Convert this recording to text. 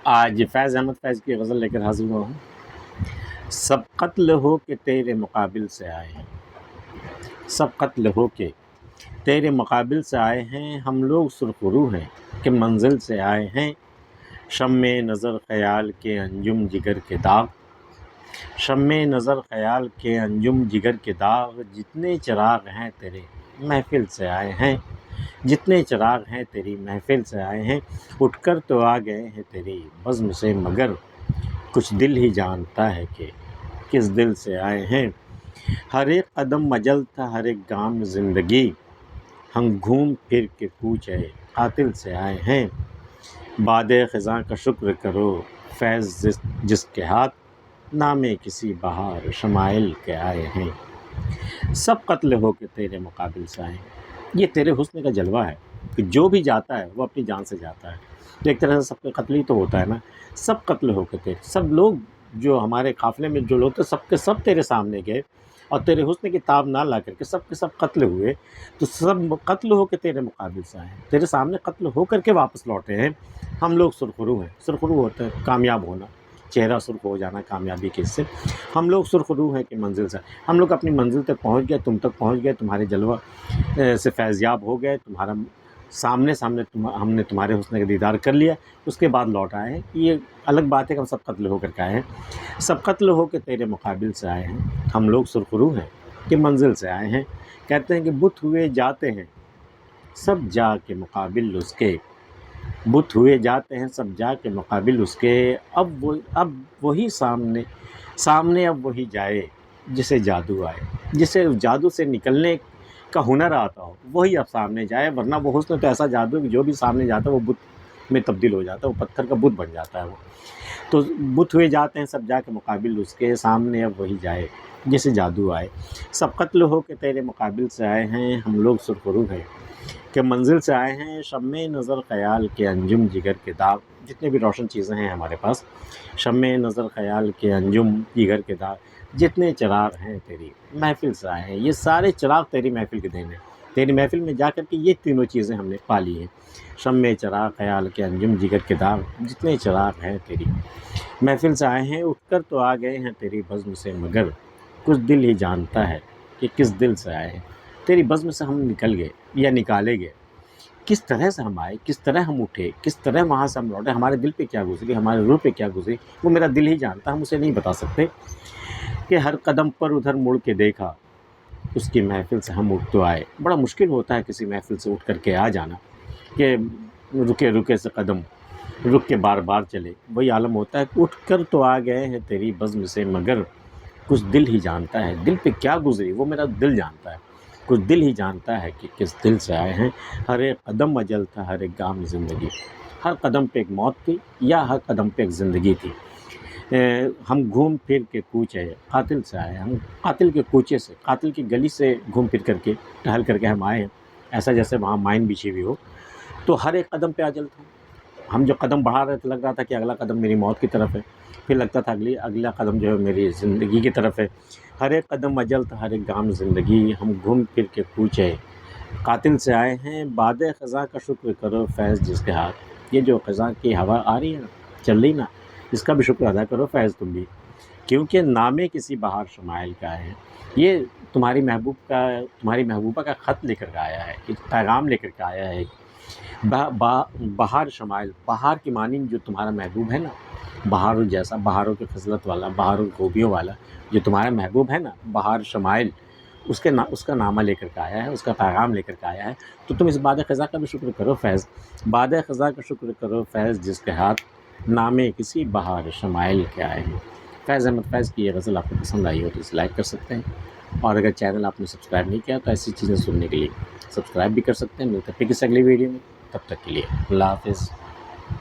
آج فیض احمد فیض کی غزل لے کر حاضر ہوا ہوں۔ سب قتل ہو کے تیرے مقابل سے آئے ہیں، سب قتل ہو کے تیرے مقابل سے آئے ہیں، ہم لوگ سرخرو ہیں کہ منزل سے آئے ہیں۔ شمع نظر خیال کے انجم جگر کے داغ، شمع نظر خیال کے انجم جگر کے داغ، جتنے چراغ ہیں تیرے محفل سے آئے ہیں، جتنے چراغ ہیں تیری محفل سے آئے ہیں۔ اٹھ کر تو آ گئے ہیں تیری بزم سے، مگر کچھ دل ہی جانتا ہے کہ کس دل سے آئے ہیں۔ ہر ایک قدم مجل تھا، ہر ایک گام زندگی، ہم گھوم پھر کے کوچے قاتل سے آئے ہیں۔ باد خزاں کا شکر کرو فیض جس کے ہاتھ، نامے کسی بہار شمائل کے آئے ہیں۔ سب قتل ہو کے تیرے مقابل سے آئے ہیں۔ یہ تیرے حسن کا جلوہ ہے کہ جو بھی جاتا ہے وہ اپنی جان سے جاتا ہے، تو ایک طرح سے سب کا قتل ہی تو ہوتا ہے نا۔ سب قتل ہو کے تیرے، سب لوگ جو ہمارے قافلے میں جو لوگ تھے سب کے سب تیرے سامنے گئے اور تیرے حسن کی تاب نہ لا کر کے سب کے سب قتل ہوئے، تو سب قتل ہو کے تیرے مقابل سے آئے ہیں، تیرے سامنے قتل ہو کر کے واپس لوٹے ہیں۔ ہم لوگ سرخرو ہیں، سرخرو ہوتا ہے کامیاب ہونا، چہرہ سرخ ہو جانا کامیابی کے، اس سے ہم لوگ سرخرو ہیں کہ منزل سے، ہم لوگ اپنی منزل تک پہنچ گئے، تم تک پہنچ گئے، تمہارے جلوہ سے فیضیاب ہو گئے، تمہارا سامنے ہم نے تمہارے حسن کا دیدار کر لیا، اس کے بعد لوٹ آئے ہیں۔ یہ الگ بات ہے کہ ہم سب قتل ہو کر کے آئے ہیں، سب قتل ہو کے تیرے مقابل سے آئے ہیں، ہم لوگ سرخرو ہیں کہ منزل سے آئے ہیں۔ کہتے ہیں کہ بت ہوئے جاتے ہیں سب جا کے مقابل اس کے، بت ہوئے جاتے ہیں سب جا کے مقابل اس کے، اب وہی سامنے اب وہی جائے جسے جادو آئے، جسے جادو سے نکلنے کا ہنر آتا ہو وہی اب سامنے جائے، ورنہ وہ حسن تو ایسا جادو ہے کہ جو بھی سامنے جاتا ہے وہ بت میں تبدیل ہو جاتا ہے، وہ پتھر کا بت بن جاتا ہے وہ۔ تو بت ہوئے جاتے ہیں سب جا کے مقابل اس کے، سامنے اب وہی جائے جسے جادو آئے۔ سب قتل ہو کے تیرے مقابل سے آئے ہیں، ہم لوگ سرخرو ہیں کہ منزل سے آئے ہیں۔ شمع نظر خیال کے انجم جگر کے داغ، جتنے بھی روشن چیزیں ہیں ہمارے پاس، شمع نظر خیال کے انجم جگر کے داغ، جتنے چراغ ہیں تیری محفل سے آئے ہیں۔ یہ سارے چراغ تیری محفل کے دین ہیں، تیری محفل میں جا کر کے یہ تینوں چیزیں ہم نے پا لی ہیں۔ شمع چراغ خیال کے انجم جگر کے داغ، جتنے چراغ ہیں تیری محفل سے آئے ہیں۔ اٹھ کر تو آ گئے ہیں تیری بزم سے، مگر کچھ دل ہی جانتا ہے کہ کس دل سے آئے ہیں۔ تیری بزم سے ہم نکل گئے یا نکالے گئے، کس طرح سے ہم آئے، کس طرح ہم اٹھے، کس طرح وہاں سے ہم لوٹے، ہمارے دل پہ کیا گزری، ہمارے روح پہ کیا گزری، وہ میرا دل ہی جانتا ہے، ہم اسے نہیں بتا سکتے۔ کہ ہر قدم پر ادھر مڑ کے دیکھا، اس کی محفل سے ہم اٹھ تو آئے۔ بڑا مشکل ہوتا ہے کسی محفل سے اٹھ کر کے آ جانا، کہ رکے رکے سے قدم رک کے بار بار چلے، وہی عالم ہوتا ہے۔ اٹھ کر تو آ گئے ہیں تیری بزم سے، مگر کچھ دل ہی جانتا ہے، دل پہ کیا گزری وہ میرا دل جانتا ہے، کچھ دل ہی جانتا ہے کہ کس دل سے آئے ہیں۔ ہر ایک قدم اجل تھا، ہر ایک گام زندگی، ہر قدم پہ ایک موت تھی یا ہر قدم پہ ایک زندگی تھی۔ ہم گھوم پھر کے کوچے قاتل سے آئے ہیں، ہم قاتل کے کوچے سے، قاتل کی گلی سے گھوم پھر کر کے ٹہل کر کے ہم آئے ہیں، ایسا جیسے وہاں مائن بچھی ہوئی ہو۔ تو ہر ایک قدم پہ اجل تھا، ہم جو قدم بڑھا رہے تھے لگ رہا تھا کہ اگلا قدم میری موت کی طرف ہے، پھر لگتا تھا اگلا قدم جو ہے میری زندگی کی طرف ہے۔ ہر ایک قدم اجل تھا، ہر ایک گام زندگی، ہم گھوم پھر کے کوچے قاتل سے آئے ہیں۔ باد خزاں کا شکر کرو فیض جس کے ہاتھ، یہ جو خزاں کی ہوا آ رہی ہے نا، چل رہی نا، اس کا بھی شکر ادا کرو فیض تم بھی، کیونکہ نامے کسی بہار شمائل کا ہے۔ یہ تمہاری محبوبہ کا خط لے کر کے آیا ہے، ایک پیغام لے کر کے آیا ہے۔ بہار شمائل، بہار کی مانند جو تمہارا محبوب ہے نا، بہاروں جیسا، بہاروں کی خصلت والا، بہاروں کی خوبیوں والا جو تمہارا محبوب ہے نا، بہار شمائل، اس کا نامہ لے کر کے آیا ہے، اس کا پیغام لے کر کے آیا ہے۔ تو تم اس باد خزاں کا بھی شکر کرو فیض، باد خزاں کا شکر کرو فیض جس کے ہاتھ، نامے کسی بہار شمائل کے آئے ہیں۔ فیض احمد فیض کی یہ غزل آپ کو پسند آئی ہو تو اسے لائک کر سکتے ہیں، اور اگر چینل آپ نے سبسکرائب نہیں کیا تو ایسی چیزیں سننے کے لیے سبسکرائب بھی کر سکتے ہیں۔ ملتے ہیں پھر کسی اگلی ویڈیو میں، تب تک کے لیے اللہ حافظ۔